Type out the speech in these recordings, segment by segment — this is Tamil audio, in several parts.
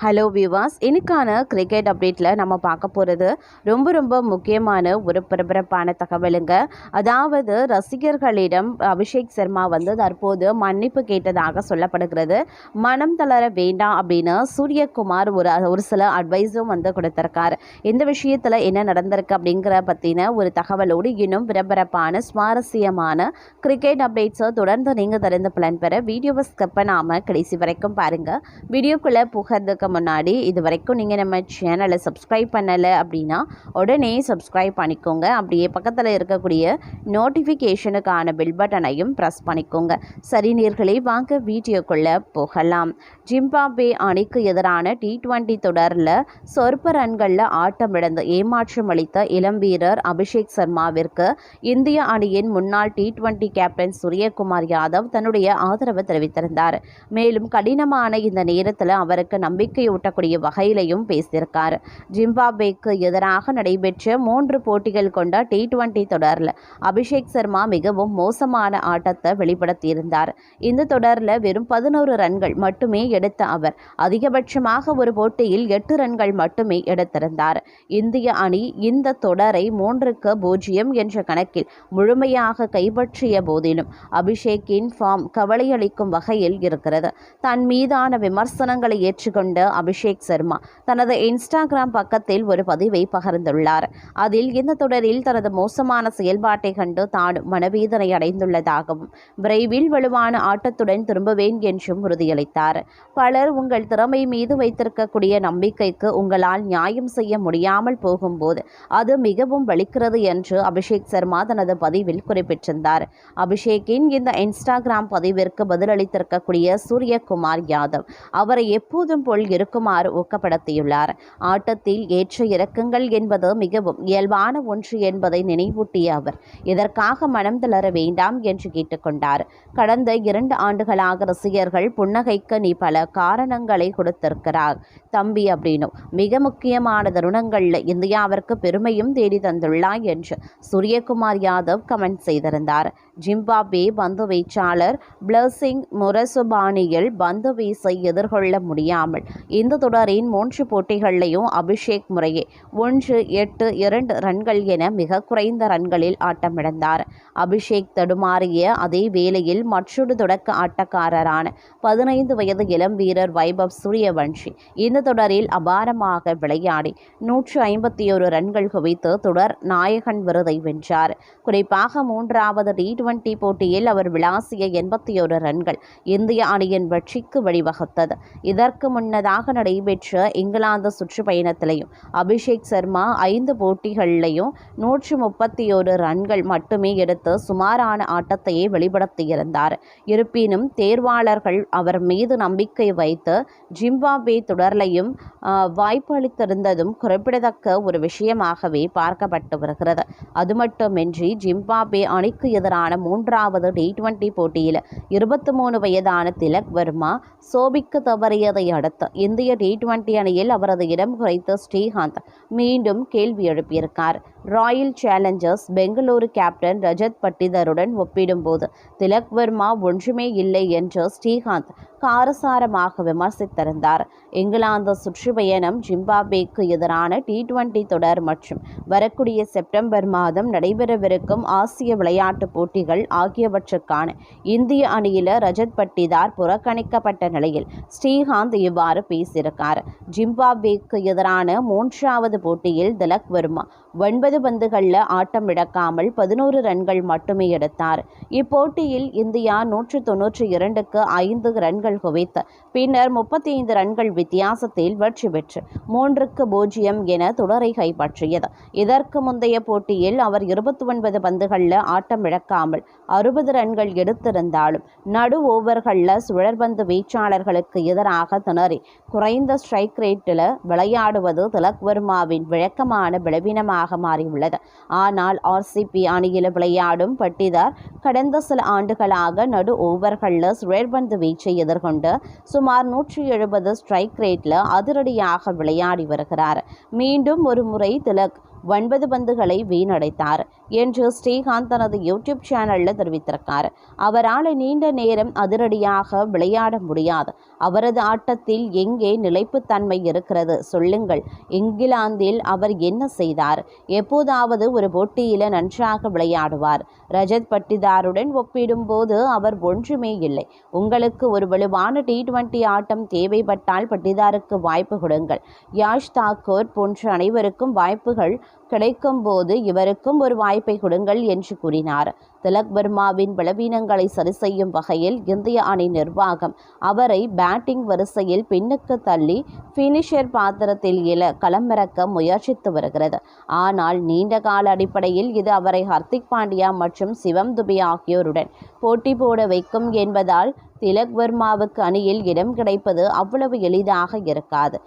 ஹலோ வியூவர்ஸ், இன்னைக்கான கிரிக்கெட் அப்டேட்டில் நம்ம பார்க்க போகிறது ரொம்ப முக்கியமான ஒரு பரபரப்பான தகவலுங்க. அதாவது ரசிகர்களிடம் அபிஷேக் சர்மா தற்போது மன்னிப்பு கேட்டதாக சொல்லப்படுகிறது. மனம் தளர வேண்டாம் அப்படின்னு சூரியகுமார் ஒரு சில அட்வைஸும் கொடுத்துருக்காரு. இந்த விஷயத்தில் என்ன நடந்திருக்கு அப்படிங்கிற பற்றின ஒரு தகவலோடு இன்னும் பரபரப்பான சுவாரஸ்யமான கிரிக்கெட் அப்டேட்ஸை தொடர்ந்து நீங்கள் தெரிந்து பலன் பெற வீடியோவை ஸ்கிப் பண்ணாமல் கடைசி வரைக்கும் பாருங்கள். வீடியோக்குள்ளே புகிறதுக்கு முன்னாடி இது வரைக்கும் நீங்கள் நம்ம சேனலை சப்ஸ்கிரைப் பண்ணலை அப்படின்னா உடனே சப்ஸ்கிரைப் பண்ணிக்கோங்க. அப்படியே பக்கத்தில் இருக்கக்கூடிய நோட்டிஃபிகேஷனுக்கான பெல் பட்டனையும் ப்ரெஸ் பண்ணிக்கோங்க. சரி நேயர்களே, வாங்க வீடியோக்குள்ளே போகலாம். ஜிம்பாப்வே அணிக்கு எதிரான T20 தொடரில் சொற்ப ரன்களில் ஆட்டமிழந்து ஏமாற்றம் அளித்த இளம் வீரர் அபிஷேக் சர்மாவிற்கு இந்திய அணியின் முன்னாள் T20 கேப்டன் சூரியகுமார் யாதவ் தன்னுடைய ஆதரவு தெரிவித்திருந்தார். மேலும் கடினமான இந்த நேரத்தில் அவருக்கு நம்பிக்கையூட்டக்கூடிய வகையிலையும் பேசியிருக்கார். ஜிம்பாப்வேக்கு எதிராக நடைபெற்ற 3 போட்டிகள் கொண்ட T20 தொடரில் அபிஷேக் சர்மா மிகவும் மோசமான ஆட்டத்தை வெளிப்படுத்தியிருந்தார். இந்த தொடரில் வெறும் 11 ரன்கள் மட்டுமே எடுத்த அவர் அதிகபட்சமாக ஒரு போட்டியில் 8 ரன்கள் மட்டுமே எடுத்திருந்தார். இந்திய அணி இந்த தொடரை 3-0 என்ற கணக்கில் முழுமையாக கைப்பற்றிய போதிலும் அபிஷேக்கின் ஃபார்ம் கவலையளிக்கும் வகையில் இருக்கிறது. தன் மீதான விமர்சனங்களை ஏற்றுக்கொண்ட அபிஷேக் சர்மா தனது இன்ஸ்டாகிராம் பக்கத்தில் ஒரு பதிவை பகிர்ந்துள்ளார். அதில் இந்த தொடரில் தனது மோசமான செயல்பாட்டை கண்டு தான் மனவேதனை அடைந்துள்ளதாகவும் விரைவில் வலுவான ஆட்டத்துடன் திரும்புவேன் என்றும் உறுதியளித்தார். பலர் உங்கள் திறமை மீது வைத்திருக்கக்கூடிய நம்பிக்கைக்கு உங்களால் நியாயம் செய்ய முடியாமல் போகும்போது அது மிகவும் வலிக்கிறது என்று அபிஷேக் சர்மா தனது பதிவில் குறிப்பிட்டிருந்தார். அபிஷேக்கின் இந்த இன்ஸ்டாகிராம் பதிவிற்கு பதிலளித்திருக்கக்கூடிய சூரியகுமார் யாதவ் அவரை எப்போதும் போல் இருக்குமாறு ஊக்கப்படுத்தியுள்ளார். ஆட்டத்தில் ஏற்ற இறக்கங்கள் என்பது மிகவும் இயல்பான ஒன்று என்பதை நினைவூட்டிய அவர் இதற்காக மனம் தளர வேண்டாம் என்று கேட்டுக்கொண்டார். கடந்த 2 ஆண்டுகளாக ரசிகர்கள் புன்னகைக்க நீ பல காரணங்களை கொடுத்திருக்கிறார் தம்பி அப்படின்னு மிக முக்கியமான தருணங்களில் இந்தியாவிற்கு பெருமையும் தேடி தந்துள்ளாய் என்று சூரியகுமார் யாதவ் கமெண்ட் செய்திருந்தார். ஜிம்பாப்வே பந்து வீச்சாளர் பிளஸிங் முரசுபானியில் பந்து வீசை எதிர்கொள்ள முடியாமல் இந்த தொடரின் 3 போட்டிகளிலையும் அபிஷேக் முறையே 1, 8, 2 ரன்கள் என மிக குறைந்த ரன்களில் ஆட்டமிழந்தார். அபிஷேக் தடுமாறிய அதே வேளையில் மற்றொரு தொடக்க ஆட்டக்காரரான 15 வயது இளம் வீரர் வைபவ் சூரியவன்ஷி இந்த தொடரில் அபாரமாக விளையாடி 151 ரன்கள் குவித்து தொடர் நாயகன் விருதை வென்றார். குறிப்பாக 3வது T20 போட்டியில் அவர் விளாசிய 81 ரன்கள் இந்திய அணியின் வெற்றிக்கு வழிவகுத்தது. இதற்கு முன்னதாக நடைபெற்ற இங்கிலாந்து சுற்றுப்பயணத்திலையும் அபிஷேக் சர்மா 5 போட்டிகளிலையும் 131 ரன்கள் மட்டுமே எடுத்து சுமாரான ஆட்டத்தையே வெளிப்படுத்தியிருந்தார். இருப்பினும் தேர்வாளர்கள் அவர் மீது நம்பிக்கை வைத்து ஜிம்பாப்வே தொடரிலையும் வாய்ப்பு அளித்திருந்ததும் குறிப்பிடத்தக்க ஒரு விஷயமாகவே பார்க்கப்பட்டு வருகிறது. அது மட்டுமின்றி ஜிம்பாப்வே அணிக்கு எதிரான 3வது T20 போட்டியில் 23 வயதான திலக் வர்மா சோபிக்க தவறியதை அடுத்து இந்திய T20 அணியில் அவரது இடம் குறித்து ஸ்ரீகாந்த் மீண்டும் கேள்வி எழுப்பியிருக்கார். Royal Challengers Bengaluru captain Rajat பட்டிதருடன் ஒப்பிடும்போது திலக் வர்மா ஒன்றுமே இல்லை என்று ஸ்ரீகாந்த் காரசாரமாக விமர்சித்திருந்தார். இங்கிலாந்து சுற்றுப்பயணம், ஜிம்பாப்வேக்கு எதிரான T20 தொடர் மற்றும் வரக்கூடிய செப்டம்பர் மாதம் நடைபெறவிருக்கும் ஆசிய விளையாட்டுப் போட்டிகள் ஆகியவற்றுக்கான இந்திய அணியில் ரஜத் பட்டிதார் புறக்கணிக்கப்பட்ட நிலையில் ஸ்ரீகாந்த் இவ்வாறு பேசியிருக்கார். ஜிம்பாப்வேக்கு எதிரான 3வது போட்டியில் திலக் வர்மா 9 பந்துகளில் ஆட்டம் இழக்காமல் 11 ரன்கள் மட்டுமே எடுத்தார். இப்போட்டியில் இந்தியா 192க்கு 5 ரன்கள் குவித்து பின்னர் 35 ரன்கள் வித்தியாசத்தில் வெற்றி பெற்று 3-0 என தொடரை கைப்பற்றியது. இதற்கு முந்தைய போட்டியில் அவர் 29 பந்துகளில் ஆட்டம் இழக்காமல் 60 ரன்கள் எடுத்திருந்தாலும் நடு ஓவர்களில் சுழற்பந்து வீச்சாளர்களுக்கு எதிராக திணறி குறைந்த ஸ்ட்ரைக் ரேட்டில் விளையாடுவது திலக் வர்மாவின் வழக்கமான பலவீனமாக மாறியுள்ளது. ஆனால் RCB அணியில் விளையாடும் பட்டிதார் கடந்த சில ஆண்டுகளாக நடு ஓவர்களில் சுழற்பந்து வீச்சை எதிர்கொண்டு சுமார் 170 ஸ்ட்ரைக் ரேட்டில் அதிரடியாக விளையாடி வருகிறார். மீண்டும் ஒரு முறை திலக் 9 பந்துகளை வீணடைத்தார் என்று ஸ்ரீகாந்த் தனது யூடியூப் சேனலில் தெரிவித்திருக்கார். அவரால் நீண்ட நேரம் அதிரடியாக விளையாட முடியாது. அவரது ஆட்டத்தில் எங்கே நிலைப்புத்தன்மை இருக்கிறது சொல்லுங்கள். இங்கிலாந்தில் அவர் என்ன செய்தார்? எப்போதாவது ஒரு போட்டியில் நன்றாக விளையாடுவார். ரஜத் பட்டிதாருடன் ஒப்பிடும்போது அவர் ஒன்றுமே இல்லை. உங்களுக்கு ஒரு வலுவான T20 ஆட்டம் தேவைப்பட்டால் பட்டிதாருக்கு வாய்ப்பு கொடுங்கள். யாஷ் தாக்கூர் போன்ற அனைவருக்கும் வாய்ப்புகள் கிடைக்கும் போது இவருக்கும் ஒரு வாய்ப்பை கொடுங்கள் என்று கூறினார். திலக் வர்மாவின் பலவீனங்களை சரி செய்யும் வகையில் இந்திய அணி நிர்வாகம் அவரை பேட்டிங் வரிசையில் பின்னுக்கு தள்ளி ஃபினிஷர் பாத்திரத்தில் களமிறக்க முயற்சித்து வருகிறது. ஆனால் நீண்ட கால அடிப்படையில் இது அவரை ஹர்திக் பாண்டியா மற்றும் சிவம் துபே ஆகியோருடன் போட்டி போட வைக்கும் என்பதால் திலக் வர்மாவுக்கு அணியில் இடம் கிடைப்பது அவ்வளவு எளிதாக இருக்காது.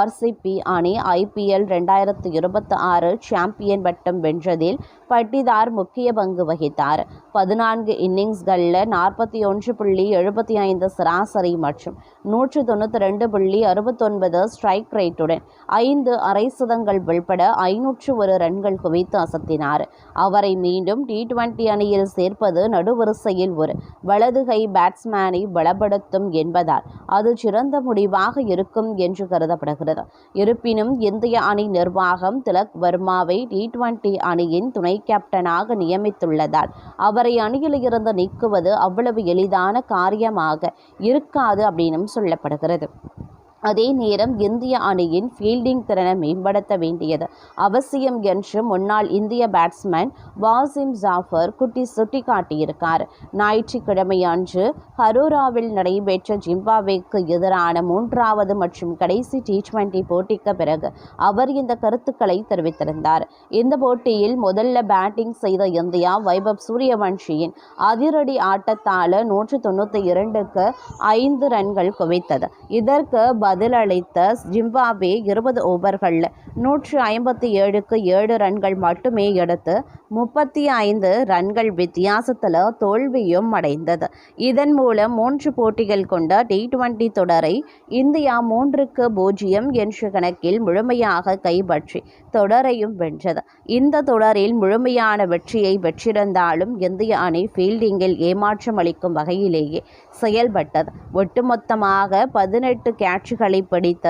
RCB அணி IPL 2026 சாம்பியன் பட்டம் வென்றதில் பட்டிதார் முக்கிய பங்கு வகித்தார். 14 இன்னிங்ஸ்களில் 41.75 சராசரி மற்றும் 192.69 ஸ்ட்ரைக் ரேட்டுடன் 5 அரை சதங்கள் உள்பட 501 ரன்கள் குவித்து அசத்தினார். அவரை மீண்டும் T20 அணியில் சேர்ப்பது நடுவரிசையில் ஒரு வலதுகை பேட்ஸ்மேனை பலப்படுத்தும் என்பதால் அது சிறந்த முடிவாக இருக்கும் என்று கருதப்படுகிறது. இருப்பினும் இந்திய அணி நிர்வாகம் திலக் வர்மாவை T20 அணியின் துணை கேப்டனாக நியமித்துள்ளதால் அவரை அணியில் இருந்து நீக்குவது அவ்வளவு எளிதான காரியமாக இருக்காது அப்படின்னு சொல்லப்படுகிறது. அதே நேரம் இந்திய அணியின் ஃபீல்டிங் திறனை மேம்படுத்த வேண்டியது அவசியம் என்று முன்னாள் இந்திய பேட்ஸ்மேன் வாசிம் ஜாஃபர் சுட்டிக்காட்டியிருக்கார். ஞாயிற்றுக்கிழமை அன்று ஹரோராவில் நடைபெற்ற ஜிம்பாப்வேக்கு எதிரான 3வது மற்றும் கடைசி T20 போட்டிக்கு பிறகு அவர் இந்த கருத்துக்களை தெரிவித்திருந்தார். இந்த போட்டியில் முதல்ல பேட்டிங் செய்த இந்தியா வைபவ் சூரியவன்ஷியின் அதிரடி ஆட்டத்தால் 192க்கு 5 ரன்கள் குவித்தது. இதற்கு பதிலளித்த ஜிம்பாப்வே 20 ஓவர்களில் 157க்கு 7 ரன்கள் மட்டுமே எடுத்து 35 ரன்கள் வித்தியாசத்தில் தோல்வியும் அடைந்தது. இதன் மூலம் 3 போட்டிகள் கொண்ட T20 தொடரை இந்தியா 3-0 என்ற கணக்கில் முழுமையாக கைப்பற்றி தொடரையும் வென்றது. இந்த தொடரில் முழுமையான வெற்றியை பெற்றிருந்தாலும் இந்திய அணி ஃபீல்டிங்கில் ஏமாற்றம் அளிக்கும் வகையிலேயே செயல்பட்டது. ஒட்டுமொத்தமாக 18 கேட்சுகளை பிடித்த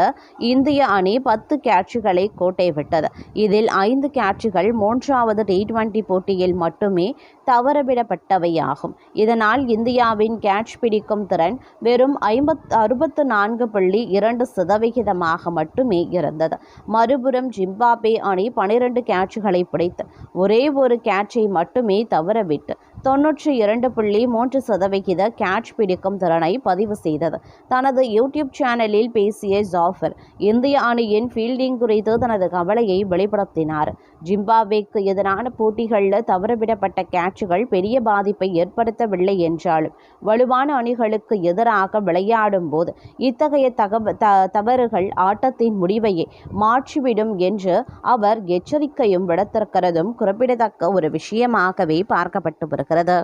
இந்திய அணி 10 கேட்சுகளை கோட்டை விட்டது. இதில் 5 கேட்சுகள் 3வது T20 போட்டியில் மட்டுமே தவறவிடப்பட்டவையாகும். இதனால் இந்தியாவின் கேட்ச் பிடிக்கும் திறன் வெறும் 64.2% மட்டுமே இருந்தது. மறுபுறம் ஜிம்பாப்வே அணி 12 கேட்சுகளை பிடித்து ஒரே ஒரு கேட்சை மட்டுமே தவறவிட்டு 92.3% கேட்ச் பிடிக்கும் திறனை பதிவு செய்தது. தனது யூடியூப் சேனலில் பேசிய ஜாஃபர் இந்திய அணியின் ஃபீல்டிங் குறித்து தனது கவலையை வெளிப்படுத்தினார். ஜிம்பாப்வேக்கு எதிரான போட்டிகளில் தவறவிடப்பட்ட கேட்சுகள் பெரிய பாதிப்பை ஏற்படுத்தவில்லை என்றாலும் வலுவான அணிகளுக்கு எதிராக விளையாடும் போது இத்தகைய தவறுகள் ஆட்டத்தின் முடிவையே மாற்றிவிடும் என்று அவர் எச்சரிக்கையும் விடுத்திருக்கிறதும் குறிப்பிடத்தக்க ஒரு விஷயமாகவே பார்க்கப்பட்டு வருகிறது.